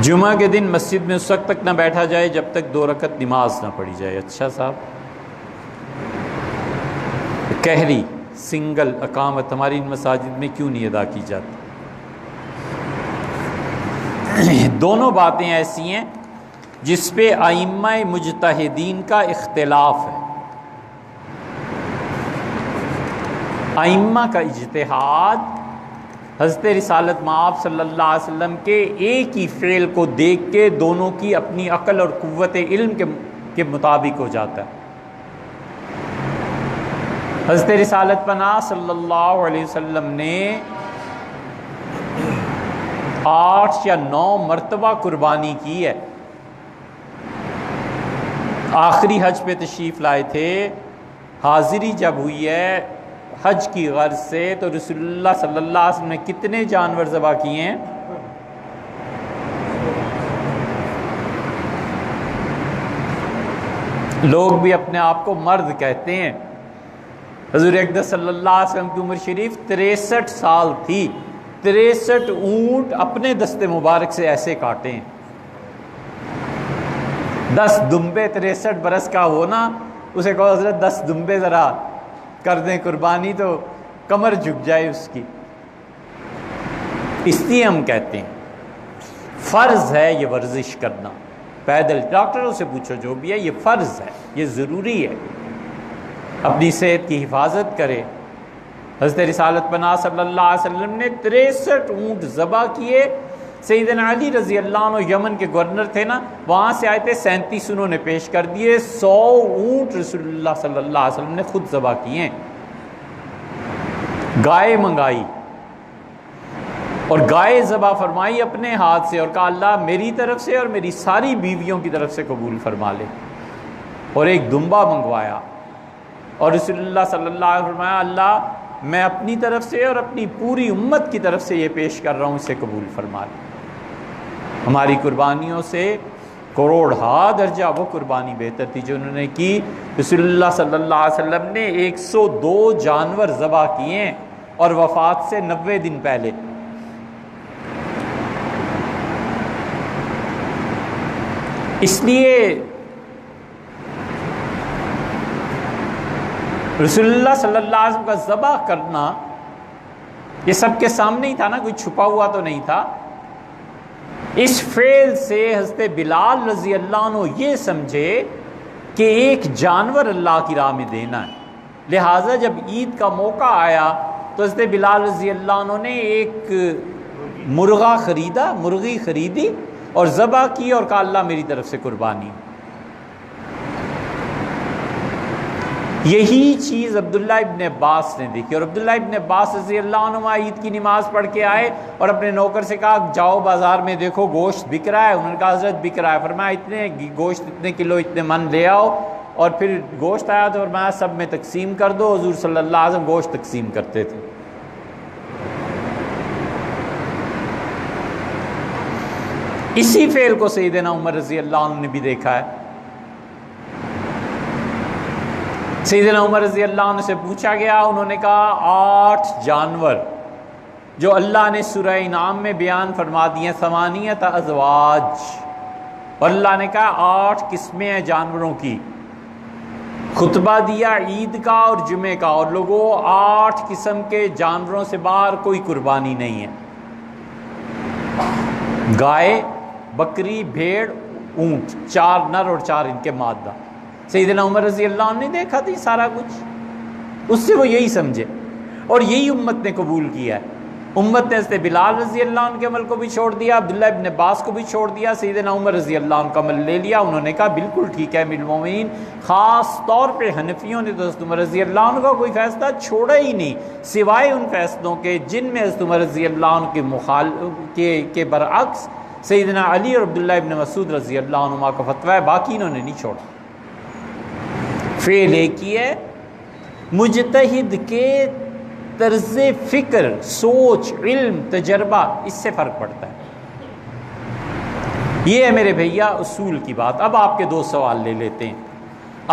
جمعہ کے دن مسجد میں اس وقت تک نہ بیٹھا جائے جب تک 2 رکعت نماز نہ پڑھی جائے۔ اچھا صاحب، قہری سنگل اقامت ہماری ان مساجد میں کیوں نہیں ادا کی جاتی؟ دونوں باتیں ایسی ہیں جس پہ ائمہ مجتہدین کا اختلاف ہے۔ ائمہ کا اجتہاد حضرت رسالت مآب صلی اللہ علیہ وسلم کے ایک ہی فعل کو دیکھ کے دونوں کی اپنی عقل اور قوت علم کے مطابق ہو جاتا ہے۔ حضرت رسالت پناہ صلی اللہ علیہ وسلم نے 8 یا 9 مرتبہ قربانی کی ہے۔ آخری حج پہ تشریف لائے تھے، حاضری جب ہوئی ہے حج کی غرض سے، تو رسول اللہ صلی اللہ علیہ وسلم نے کتنے جانور ذبح کیے ہیں؟ لوگ بھی اپنے آپ کو مرد کہتے ہیں۔ حضور اقدس صلی اللہ علیہ وسلم کی عمر شریف 63 سال تھی، 63 اونٹ اپنے دست مبارک سے ایسے کاٹے ہیں۔ 10 دمبے 63 برس کا ہونا، اسے کہو حضرت 10 دمبے ذرا کر دیں قربانی تو کمر جھک جائے اس کی۔ اس لیے ہم کہتے ہیں فرض ہے یہ ورزش کرنا، پیدل، ڈاکٹروں سے پوچھو جو بھی ہے، یہ فرض ہے، یہ ضروری ہے، اپنی صحت کی حفاظت کرے۔ حضرت رسالت پناہ صلی اللہ علیہ وسلم نے 63 اونٹ ذبح کیے۔ سیدنا علی رضی اللہ عنہ یمن کے گورنر تھے نا، وہاں سے آئے تھے، 37 انہوں نے پیش کر دیے، 100 اونٹ رسول اللہ صلی اللہ علیہ وسلم نے خود ذبح کیے ہیں۔ گائے منگائی اور گائے ذبح فرمائی اپنے ہاتھ سے، اور کہا اللہ میری طرف سے اور میری ساری بیویوں کی طرف سے قبول فرما لے، اور ایک دمبا منگوایا، اور رسول اللہ صلی اللہ علیہ وسلم فرمایا اللہ میں اپنی طرف سے اور اپنی پوری امت کی طرف سے یہ پیش کر رہا ہوں، اسے قبول فرما لے۔ ہماری قربانیوں سے کروڑہا درجہ وہ قربانی بہتر تھی جو انہوں نے کی۔ رسول اللہ صلی اللہ علیہ وسلم نے 102 جانور ذبح کیے ہیں، اور وفات سے 90 دن پہلے۔ اس لیے رسول اللہ صلی اللہ علیہ وسلم کا ذبح کرنا یہ سب کے سامنے ہی تھا نا، کوئی چھپا ہوا تو نہیں تھا۔ اس فعل سے حضرت بلال رضی اللہ عنہ یہ سمجھے کہ ایک جانور اللہ کی راہ میں دینا ہے، لہٰذا جب عید کا موقع آیا تو حضرت بلال رضی اللہ عنہ نے ایک مرغی خریدی اور ذبح کی، اور کہا اللہ میری طرف سے قربانی۔ یہی چیز عبداللہ ابن عباس نے دیکھی، اور عبداللہ ابن عباس رضی اللہ عنہ عید کی نماز پڑھ کے آئے اور اپنے نوکر سے کہا جاؤ بازار میں دیکھو گوشت بک رہا ہے۔ انہوں نے کہا حضرت بک رہا ہے۔ فرمایا اتنے گوشت اتنے کلو اتنے من لے آؤ، اور پھر گوشت آیا تو فرمایا سب میں تقسیم کر دو۔ حضور صلی اللہ علیہ وسلم گوشت تقسیم کرتے تھے۔ اسی فعل کو سیدنا عمر رضی اللہ عنہ نے بھی دیکھا ہے۔ سیدنا عمر رضی اللہ عنہ سے پوچھا گیا، انہوں نے کہا 8 جانور جو اللہ نے سورہ انعام میں بیان فرما دیے، 8 ازواج، اور اللہ نے کہا 8 قسمیں ہیں جانوروں کی۔ خطبہ دیا عید کا اور جمعے کا، اور لوگوں 8 قسم کے جانوروں سے باہر کوئی قربانی نہیں ہے، گائے، بکری، بھیڑ، اونٹ، 4 نر اور 4 ان کے مادہ۔ سیدنا عمر رضی اللہ عنہ نے دیکھا تھی سارا کچھ، اس سے وہ یہی سمجھے اور یہی امت نے قبول کیا ہے۔ امت نے حضرت بلال رضی اللہ عنہ کے عمل کو بھی چھوڑ دیا، عبداللہ ابن عباس کو بھی چھوڑ دیا، سیدنا عمر رضی اللہ عنہ کا عمل لے لیا۔ انہوں نے کہا بالکل ٹھیک ہے امیر المومنین، خاص طور پہ حنفیوں نے تو حضرت عمر رضی اللہ عنہ کا کوئی فیصلہ چھوڑا ہی نہیں، سوائے ان فیصلوں کے جن میں حضرت عمر رضی اللہ عنہ کے برعکس سیدنا علی اور عبداللہ ابن مسعود رضی اللہ عنہما کا فتویٰ ہے، باقی انہوں نے نہیں چھوڑا۔ فعل ایک ہی ہے، مجتہد کے طرز فکر، سوچ، علم، تجربہ، اس سے فرق پڑتا ہے۔ یہ ہے میرے بھیا اصول کی بات۔ اب آپ کے 2 سوال لے لیتے ہیں۔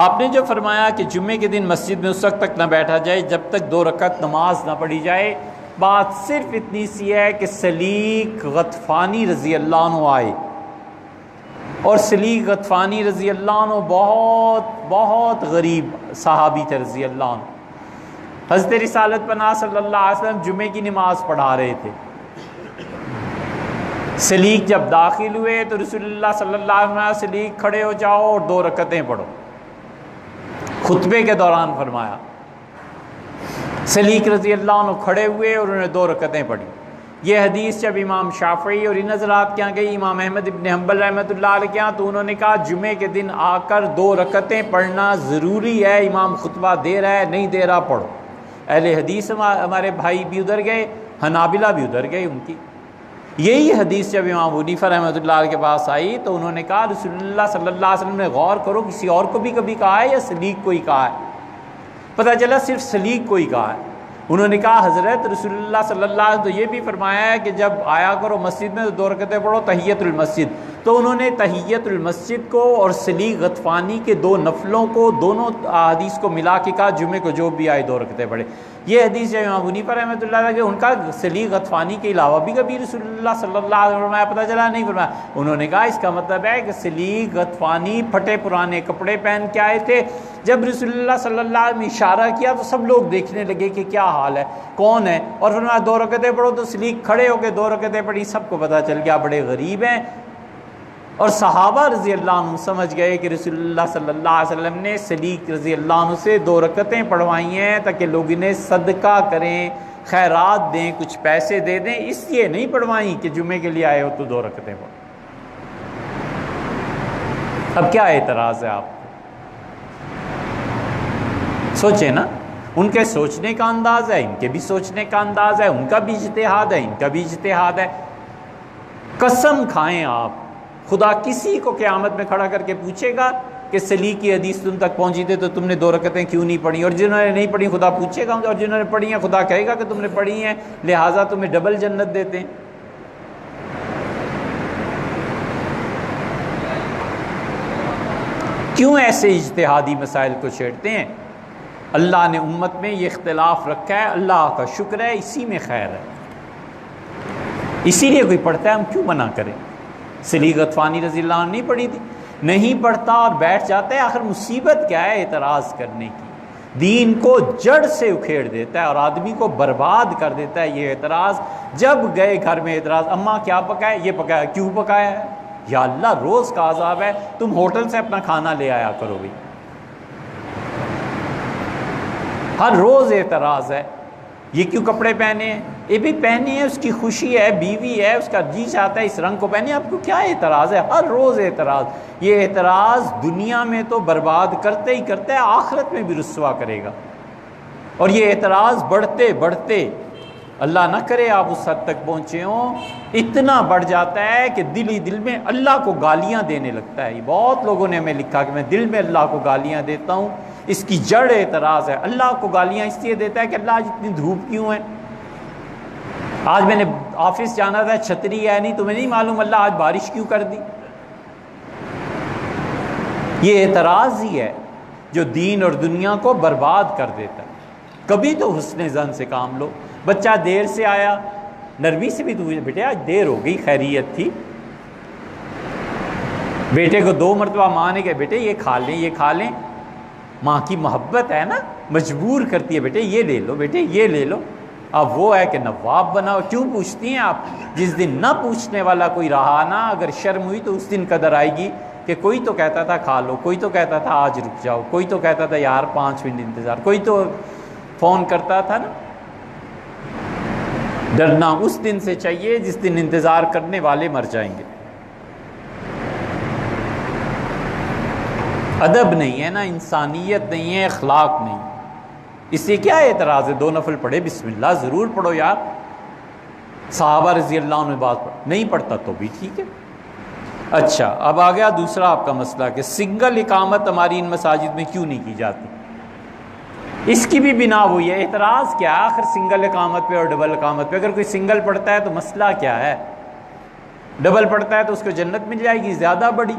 آپ نے جو فرمایا کہ جمعے کے دن مسجد میں اس وقت تک نہ بیٹھا جائے جب تک 2 رکعت نماز نہ پڑھی جائے، بات صرف اتنی سی ہے کہ سلیق غطفانی رضی اللہ عنہ آئے، اور سلیق غطفانی رضی اللہ عنہ بہت بہت غریب صحابی تھے رضی اللہ عنہ۔ حضرت رسالت پناہ صلی اللہ علیہ وسلم جمعے کی نماز پڑھا رہے تھے، سلیق جب داخل ہوئے تو رسول اللہ صلی اللہ علیہ وسلم سلیق کھڑے ہو جاؤ اور 2 رکعتیں پڑھو، خطبے کے دوران فرمایا۔ سلیق رضی اللہ عنہ کھڑے ہوئے اور انہوں نے 2 رکعتیں پڑھی۔ یہ حدیث جب امام شافعی اور ان حضرات کے یہاں گئی، امام احمد ابن حنبل رحمۃ اللہ علیہ کے یہاں، تو انہوں نے کہا جمعے کے دن آ کر 2 رکعتیں پڑھنا ضروری ہے، امام خطبہ دے رہا ہے نہیں دے رہا پڑھو۔ اہل حدیث ہمارے بھائی بھی ادھر گئے، حنابلہ بھی ادھر گئے ان کی۔ یہی حدیث جب امام حنیفہ رحمۃ اللہ علیہ کے پاس آئی تو انہوں نے کہا رسول اللہ صلی اللہ علیہ وسلم نے غور کرو کسی اور کو بھی کبھی کہا ہے یا سلیق کو ہی کہا ہے؟ پتہ چلا صرف سلیق کو ہی کہا ہے۔ انہوں نے کہا حضرت رسول اللہ صلی اللہ علیہ وسلم تو یہ بھی فرمایا ہے کہ جب آیا کرو مسجد میں تو 2 رکعتیں پڑھو تحیۃ المسجد، تو انہوں نے تحیۃ المسجد کو اور سلیق غطفانی کے 2 نفلوں کو دونوں حدیث کو ملا کے کہا جمعے کو جو بھی آئے 2 رکعتیں پڑھے۔ یہ حدیث جو امام حنیفہ رحمۃ اللہ علیہ ان کا سلیق غطفانی کے علاوہ بھی کبھی رسول اللہ صلی اللہ علیہ وسلم فرمایا پتہ چلا نہیں فرمایا۔ انہوں نے کہا اس کا مطلب ہے کہ سلیق غطفانی پھٹے پرانے کپڑے پہن کے آئے تھے، جب رسول اللہ صلی اللہ علیہ وسلم نے اشارہ کیا تو سب لوگ دیکھنے لگے کہ کیا حال ہے، کون ہے، اور فرمایا 2 رکعتیں پڑھو، تو سلیق کھڑے ہو کے 2 رکعتیں پڑھی، سب کو پتہ چل گیا بڑے غریب ہیں۔ اور صحابہ رضی اللہ عنہ سمجھ گئے کہ رسول اللہ صلی اللہ علیہ وسلم نے سلیق رضی اللہ عنہ سے 2 رکعتیں پڑھوائی ہیں تاکہ لوگ انہیں صدقہ کریں، خیرات دیں، کچھ پیسے دے دیں، اس لیے نہیں پڑھوائیں کہ جمعے کے لیے آئے ہو تو 2 رکعتیں پڑھو۔ اب کیا اعتراض ہے آپ کو؟ سوچیں نا، ان کے سوچنے کا انداز ہے، ان کے بھی سوچنے کا انداز ہے، ان کا بھی اجتہاد ہے، ان کا بھی اجتہاد ہے۔ قسم کھائیں آپ، خدا کسی کو قیامت میں کھڑا کر کے پوچھے گا کہ سلیق کی حدیث تم تک پہنچی تھی تو تم نے 2 رکعتیں کیوں نہیں پڑھی، اور جنہوں نے نہیں پڑھی خدا پوچھے گا، اور جنہوں نے پڑھی ہیں خدا کہے گا کہ تم نے پڑھی ہیں لہٰذا تمہیں ڈبل جنت دیتے ہیں۔ کیوں ایسے اجتہادی مسائل کو چھیڑتے ہیں؟ اللہ نے امت میں یہ اختلاف رکھا ہے، اللہ کا شکر ہے، اسی میں خیر ہے، اسی لیے کوئی پڑھتا ہے، ہم کیوں منع کریں؟ سلیق غطفانی رضی اللہ عنہ نہیں پڑھی تھی، نہیں پڑھتا اور بیٹھ جاتا ہے، آخر مصیبت کیا ہے اعتراض کرنے کی؟ دین کو جڑ سے اکھیڑ دیتا ہے اور آدمی کو برباد کر دیتا ہے یہ اعتراض۔ جب گئے گھر میں اعتراض، اماں کیا پکایا؟ یہ پکایا، کیوں پکایا ہے؟ یا اللہ روز کا عذاب ہے، تم ہوٹل سے اپنا کھانا لے آیا کرو بھی۔ ہر روز اعتراض ہے، یہ کیوں کپڑے پہنے ہیں؟ یہ بھی پہنے ہیں، اس کی خوشی ہے، بیوی ہے، اس کا جی چاہتا ہے اس رنگ کو پہنے، آپ کو کیا اعتراض ہے؟ ہر روز اعتراض۔ یہ اعتراض دنیا میں تو برباد کرتے ہی کرتا ہے، آخرت میں بھی رسوا کرے گا۔ اور یہ اعتراض بڑھتے بڑھتے، اللہ نہ کرے آپ اس حد تک پہنچے ہوں، اتنا بڑھ جاتا ہے کہ دل ہی دل میں اللہ کو گالیاں دینے لگتا ہے۔ یہ بہت لوگوں نے ہمیں لکھا کہ میں دل میں اللہ کو گالیاں دیتا ہوں، اس کی جڑ اعتراض ہے۔ اللہ کو گالیاں اس لیے دیتا ہے کہ اللہ آج اتنی دھوپ کیوں ہے؟ آج میں نے آفس جانا تھا، چھتری ہے نہیں، تمہیں نہیں معلوم اللہ آج بارش کیوں کر دی؟ یہ اعتراض ہی ہے جو دین اور دنیا کو برباد کر دیتا ہے۔ کبھی تو حسن ظن سے کام لو۔ بچہ دیر سے آیا، نرمی سے بھی تو بیٹے آج دیر ہو گئی، خیریت تھی۔ بیٹے کو 2 مرتبہ ماں نے کہا بیٹے یہ کھا لیں یہ کھا لیں، ماں کی محبت ہے نا، مجبور کرتی ہے بیٹے یہ لے لو بیٹے یہ لے لو۔ اب وہ ہے کہ نواب بناؤ۔ کیوں پوچھتی ہیں آپ؟ جس دن نہ پوچھنے والا کوئی رہا نا، اگر شرم ہوئی تو اس دن قدر آئے گی کہ کوئی تو کہتا تھا کھا لو، کوئی تو کہتا تھا آج رک جاؤ، کوئی تو کہتا تھا یار 5 منٹ انتظار، کوئی تو فون کرتا تھا نا۔ ڈرنا اس دن سے چاہیے جس دن انتظار کرنے والے مر جائیں گے۔ ادب نہیں ہے نا، انسانیت نہیں ہے، اخلاق نہیں۔ اس سے کیا اعتراض ہے؟ 2 نفل پڑھے، بسم اللہ ضرور پڑھو یار۔ صحابہ رضی اللہ عنہ بات پڑھ، نہیں پڑھتا تو بھی ٹھیک ہے۔ اچھا اب آ گیا دوسرا آپ کا مسئلہ کہ سنگل اقامت ہماری ان مساجد میں کیوں نہیں کی جاتی۔ اس کی بھی بنا ہوئی ہے۔ اعتراض کیا ہے آخر سنگل اقامت پہ اور ڈبل اقامت پہ؟ اگر کوئی سنگل پڑھتا ہے تو مسئلہ کیا ہے؟ ڈبل پڑھتا ہے تو اس کو جنت مل جائے گی زیادہ بڑی۔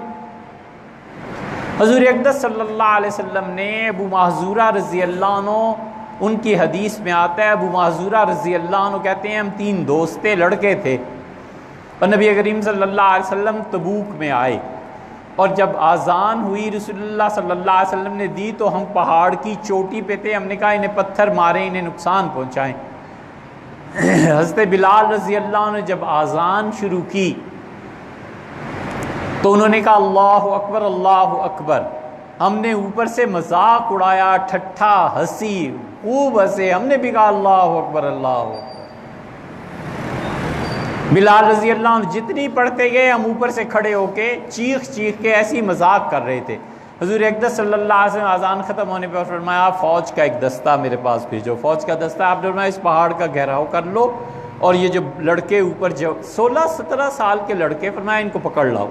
حضور اقدس صلی اللہ علیہ وسلم نے ابو محذورہ رضی اللہ عنہ، ان کی حدیث میں آتا ہے، ابو محذورہ رضی اللہ عنہ کہتے ہیں ہم 3 دوست تھے، لڑکے تھے، اور نبی کریم صلی اللہ علیہ وسلم تبوک میں آئے، اور جب اذان ہوئی رسول اللہ صلی اللہ علیہ وسلم نے دی تو ہم پہاڑ کی چوٹی پہ تھے، ہم نے کہا انہیں پتھر ماریں، انہیں نقصان پہنچائیں۔ حضرت بلال رضی اللہ عنہ نے جب اذان شروع کی تو انہوں نے کہا اللہ اکبر اللہ اکبر۔ ہم نے اوپر سے مذاق اڑایا، ٹھٹھا ہنسی، خوب ہنسے، ہم نے بھی کہا اللہ اکبر اللہ اکبر۔ بلال رضی اللہ عنہ جتنی پڑھتے گئے ہم اوپر سے کھڑے ہو کے چیخ چیخ کے ایسی مذاق کر رہے تھے۔ حضور اقدس صلی اللہ علیہ وسلم اذان ختم ہونے پر فرمایا فوج کا ایک دستہ میرے پاس بھیجو۔ فوج کا دستہ آپ نے فرمایا اس پہاڑ کا گھیراؤ کر لو، اور یہ جو لڑکے اوپر جو 16-17 سال کے لڑکے، فرمایا ان کو پکڑ لاؤ۔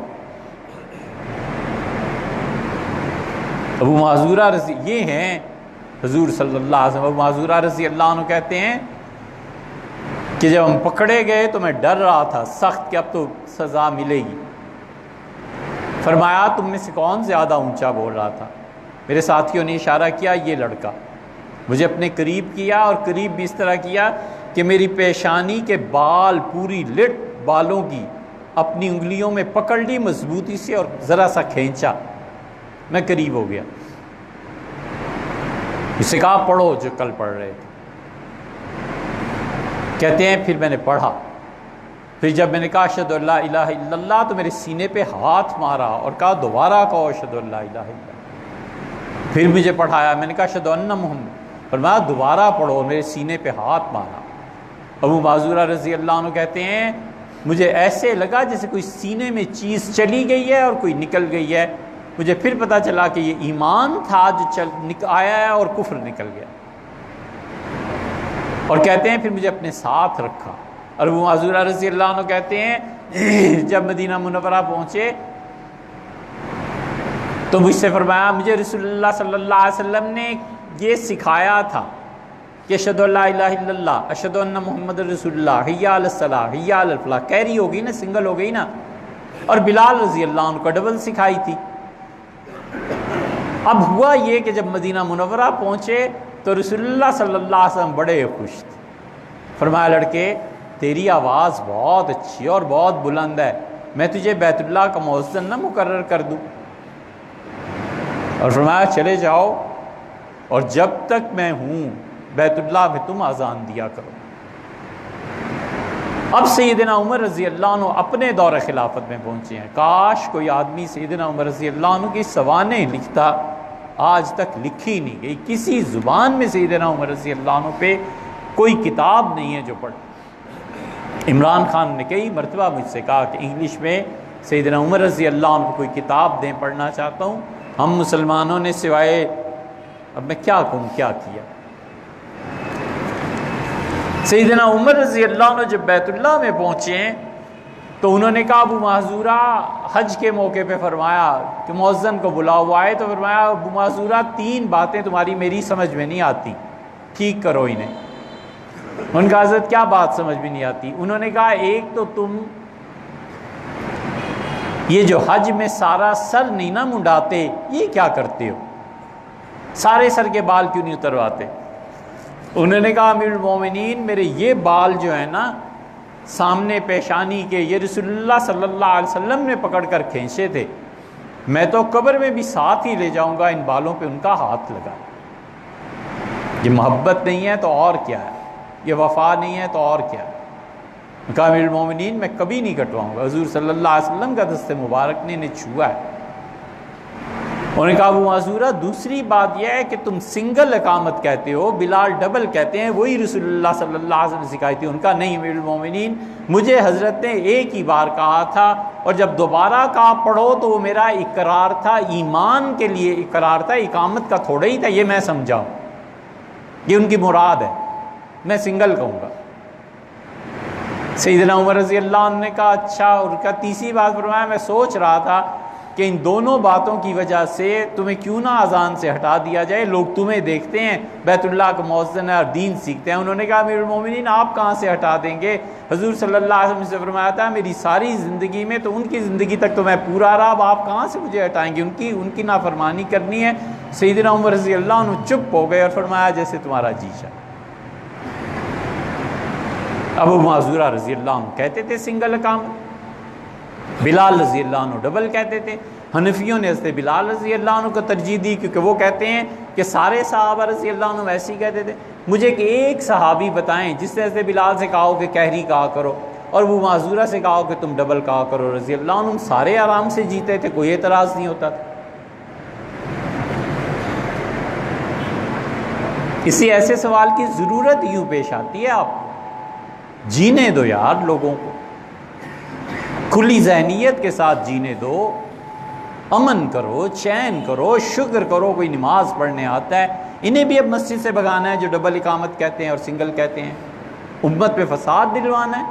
ابو معذورہ رضی، یہ ہیں حضور صلی اللہ علیہ وسلم۔ ابو معذورہ رضی اللہ عنہ کہتے ہیں کہ جب ہم پکڑے گئے تو میں ڈر رہا تھا سخت کہ اب تو سزا ملے گی۔ فرمایا تم میں سے کون زیادہ اونچا بول رہا تھا؟ میرے ساتھیوں نے اشارہ کیا یہ لڑکا۔ مجھے اپنے قریب کیا، اور قریب بھی اس طرح کیا کہ میری پیشانی کے بال، پوری لٹ بالوں کی اپنی انگلیوں میں پکڑ لی مضبوطی سے اور ذرا سا کھینچا، میں قریب ہو گیا۔ اسے کہا پڑھو جو کل پڑھ رہے تھے۔ کہتے ہیں پھر میں نے پڑھا، پھر جب میں نے کہا اشہدو ان لا الہ الا اللہ تو میرے سینے پہ ہاتھ مارا اور کہا دوبارہ کہو اشہدو ان لا الہ الا اللہ۔ پھر مجھے پڑھایا، میں نے کہا اشہدو ان محمد، فرمایا دوبارہ پڑھو، اور میرے سینے پہ ہاتھ مارا۔ ابو معذورہ رضی اللہ عنہ کہتے ہیں مجھے ایسے لگا جیسے کوئی سینے میں چیز چلی گئی ہے اور کوئی نکل گئی ہے۔ مجھے پھر پتہ چلا کہ یہ ایمان تھا جو آیا ہے اور کفر نکل گیا۔ اور کہتے ہیں پھر مجھے اپنے ساتھ رکھا۔ اور ابو معذورہ رضی اللہ عنہ کہتے ہیں جب مدینہ منورہ پہنچے تو مجھ سے فرمایا مجھے رسول اللہ صلی اللہ علیہ وسلم نے یہ سکھایا تھا کہ اشہدو ان لا الہ الا اللہ، اشہدو ان محمد رسول اللہ، حی علی الصلاۃ، حی علی الفلاح۔ کیری ہو گئی نا، سنگل ہو گئی نا۔ اور بلال رضی اللہ عنہ کو ڈبل سکھائی تھی۔ اب ہوا یہ کہ جب مدینہ منورہ پہنچے تو رسول اللہ صلی اللہ علیہ وسلم بڑے خوش تھے۔ فرمایا لڑکے تیری آواز بہت اچھی اور بہت بلند ہے، میں تجھے بیت اللہ کا مؤذن نہ مقرر کر دوں؟ اور فرمایا چلے جاؤ، اور جب تک میں ہوں بیت اللہ میں تم اذان دیا کرو۔ اب سیدنا عمر رضی اللہ عنہ اپنے دور خلافت میں پہنچے ہیں۔ کاش کوئی آدمی سیدنا عمر رضی اللہ عنہ کی سوانح لکھتا، آج تک لکھی نہیں گئی کسی زبان میں۔ سیدنا عمر رضی اللہ عنہ پہ کوئی کتاب نہیں ہے جو پڑھ۔ عمران خان نے کئی مرتبہ مجھ سے کہا کہ انگلش میں سیدنا عمر رضی اللہ عنہ کو کوئی کتاب دیں، پڑھنا چاہتا ہوں۔ ہم مسلمانوں نے سوائے اب میں کیا کہوں کیا کیا۔ سیدنا عمر رضی اللہ عنہ جب بیت اللہ میں پہنچے ہیں تو انہوں نے کہا ابو معذورہ حج کے موقع پہ فرمایا کہ مؤذن کو بلاؤ۔ وہ آئے تو فرمایا ابو معذورہ 3 باتیں تمہاری میری سمجھ میں نہیں آتی، ٹھیک کرو انہیں۔ ان کا حضرت کیا بات سمجھ میں نہیں آتی؟ انہوں نے کہا ایک تو تم یہ جو حج میں سارا سر نہیں نہ منڈاتے، یہ کیا کرتے ہو؟ سارے سر کے بال کیوں نہیں اترواتے؟ انہوں نے کہا امیر المومنین میرے یہ بال جو ہے نا سامنے پیشانی کے، یہ رسول اللہ صلی اللہ علیہ وسلم نے پکڑ کر کھینچے تھے، میں تو قبر میں بھی ساتھ ہی لے جاؤں گا ان بالوں پہ ان کا ہاتھ لگا۔ یہ محبت نہیں ہے تو اور کیا ہے؟ یہ وفا نہیں ہے تو اور کیا ہے؟ کہا امیر المومنین میں کبھی نہیں کٹواؤں گا، حضور صلی اللہ علیہ وسلم کا دست مبارک نے انہیں چھوا ہے۔ انہوں نے کہا ابو معذورہ دوسری بات یہ ہے کہ تم سنگل اقامت کہتے ہو، بلال ڈبل کہتے ہیں، وہی رسول اللہ صلی اللہ علیہ وسلم نے سکھائی تھی۔ ان کا نہیں امیر المومنین، مجھے حضرت نے ایک ہی بار کہا تھا، اور جب دوبارہ کہا پڑھو تو وہ میرا اقرار تھا، ایمان کے لیے اقرار تھا، اقامت کا تھوڑا ہی تھا، یہ میں سمجھاؤں، یہ ان کی مراد ہے، میں سنگل کہوں گا۔ سیدنا عمر رضی اللہ عنہ نے کہا اچھا، اور کا تیسری بات فرمایا میں سوچ رہا تھا کہ ان دونوں باتوں کی وجہ سے تمہیں کیوں نہ اذان سے ہٹا دیا جائے، لوگ تمہیں دیکھتے ہیں بیت اللہ کا مؤذن ہے اور دین سیکھتے ہیں۔ انہوں نے کہا امیر المومنین آپ کہاں سے ہٹا دیں گے؟ حضور صلی اللہ علیہ وسلم سے فرمایا تھا میری ساری زندگی میں تو ان کی زندگی تک تو میں پورا رہا، اب آپ کہاں سے مجھے ہٹائیں گے؟ ان کی نافرمانی کرنی ہے۔ سیدنا عمر رضی اللہ عنہ چپ ہو گئے اور فرمایا جیسے تمہارا جی چاہے۔ ابو معذورہ رضی اللہ عنہ کہتے تھے سنگل اقامت، بلال رضی اللہ عنہ ڈبل کہتے تھے۔ حنفیوں نے حضرت بلال رضی اللہ عنہ کو ترجیح دی کیونکہ وہ کہتے ہیں کہ سارے صحابہ رضی اللہ عنہ ویسے ہی کہتے تھے۔ مجھے ایک صحابی بتائیں جس نے حضرت بلال سے کہا ہو کہ کہری کہا کرو اور ابو معذورہ سے کہا ہو کہ تم ڈبل کہا کرو رضی اللہ عنہ، سارے آرام سے جیتے تھے، کوئی اعتراض نہیں ہوتا تھا۔ کسی ایسے سوال کی ضرورت یوں پیش آتی ہے آپ جینے دو یار، لوگوں کو کھلی ذہنیت کے ساتھ جینے دو، امن کرو، چین کرو، شکر کرو کوئی نماز پڑھنے آتا ہے۔ انہیں بھی اب مسجد سے بھگانا ہے جو ڈبل اقامت کہتے ہیں اور سنگل کہتے ہیں، امت پہ فساد دلوانا ہے۔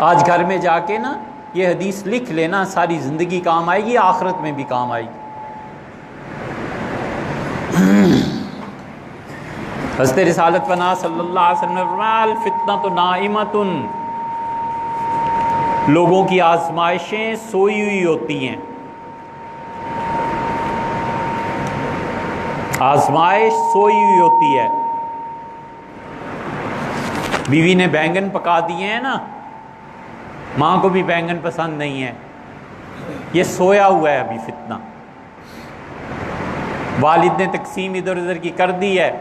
آج گھر میں جا کے نا یہ حدیث لکھ لینا، ساری زندگی کام آئے گی، آخرت میں بھی کام آئے گی۔ حضرت رسالت پناہ صلی اللہ علیہ وسلم نے فرمایا الفتنۃ نائمۃ، لوگوں کی آزمائشیں سوئی ہوئی ہوتی ہیں، آزمائش سوئی ہوئی ہوتی ہے۔ بیوی نے بینگن پکا دیے ہیں نا، ماں کو بھی بینگن پسند نہیں ہے، یہ سویا ہوا ہے ابھی فتنہ، والد نے تقسیم ادھر ادھر کی کر دی ہے،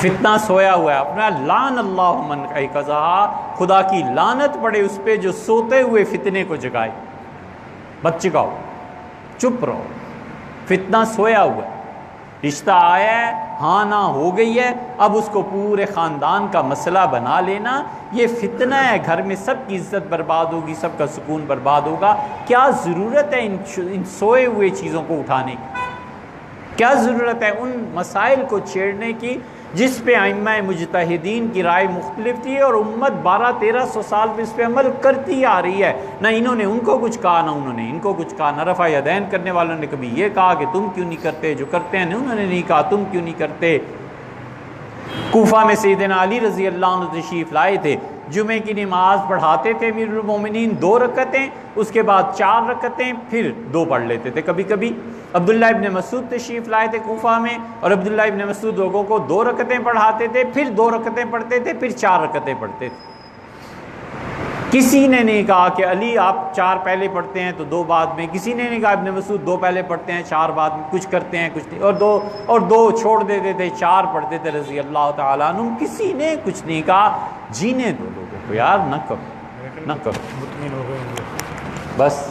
فتنہ سویا ہوا ہے۔ اپنا لعن اللہ من ایقظھا، خدا کی لعنت پڑے اس پہ جو سوتے ہوئے فتنے کو جگائے۔ مت جگاؤ، چپ رہو، فتنہ سویا ہوا ہے، رشتہ آیا ہے، ہاں نہ ہو گئی ہے، اب اس کو پورے خاندان کا مسئلہ بنا لینا، یہ فتنہ ہے، گھر میں سب کی عزت برباد ہوگی، سب کا سکون برباد ہوگا۔ کیا ضرورت ہے ان سوئے ہوئے چیزوں کو اٹھانے کی؟ کیا ضرورت ہے ان مسائل کو چھیڑنے کی جس پہ ائمہ مجتہدین کی رائے مختلف تھی اور امت 1200-1300 سال پہ اس پہ عمل کرتی آ رہی ہے؟ نہ انہوں نے ان کو کچھ کہا، نہ انہوں نے ان کو کچھ کہا، نہ رفع یدین کرنے والوں نے کبھی یہ کہا کہ تم کیوں نہیں کرتے، جو کرتے ہیں انہوں نے نہیں کہا تم کیوں نہیں کرتے۔ کوفہ میں سیدنا علی رضی اللہ عنہ تشریف لائے تھے، جمعے کی نماز پڑھاتے تھے امیر المومنین 2 رکعتیں، اس کے بعد 4 رکعتیں، پھر 2 پڑھ لیتے تھے کبھی کبھی۔ عبداللہ ابن مسعود تشریف لائے تھے کوفہ میں، اور عبداللہ ابن مسعود لوگوں کو 2 رکعتیں پڑھاتے تھے، پھر 2 رکعتیں پڑھتے تھے، پھر 4 رکعتیں پڑھتے تھے۔ کسی نے نہیں کہا کہ علی آپ 4 پہلے پڑھتے ہیں تو 2 بعد میں، کسی نے نہیں کہا ابن مسعود 2 پہلے پڑھتے ہیں 4 بعد میں، کچھ کرتے ہیں کچھ نہیں، اور 2 چھوڑ دیتے تھے 4 پڑھتے تھے رضی اللہ تعالیٰ عنہ۔ کسی نے کچھ نہیں کہا، جینے دو لوگوں کو یار، نہ کرو نہ کرو، بس۔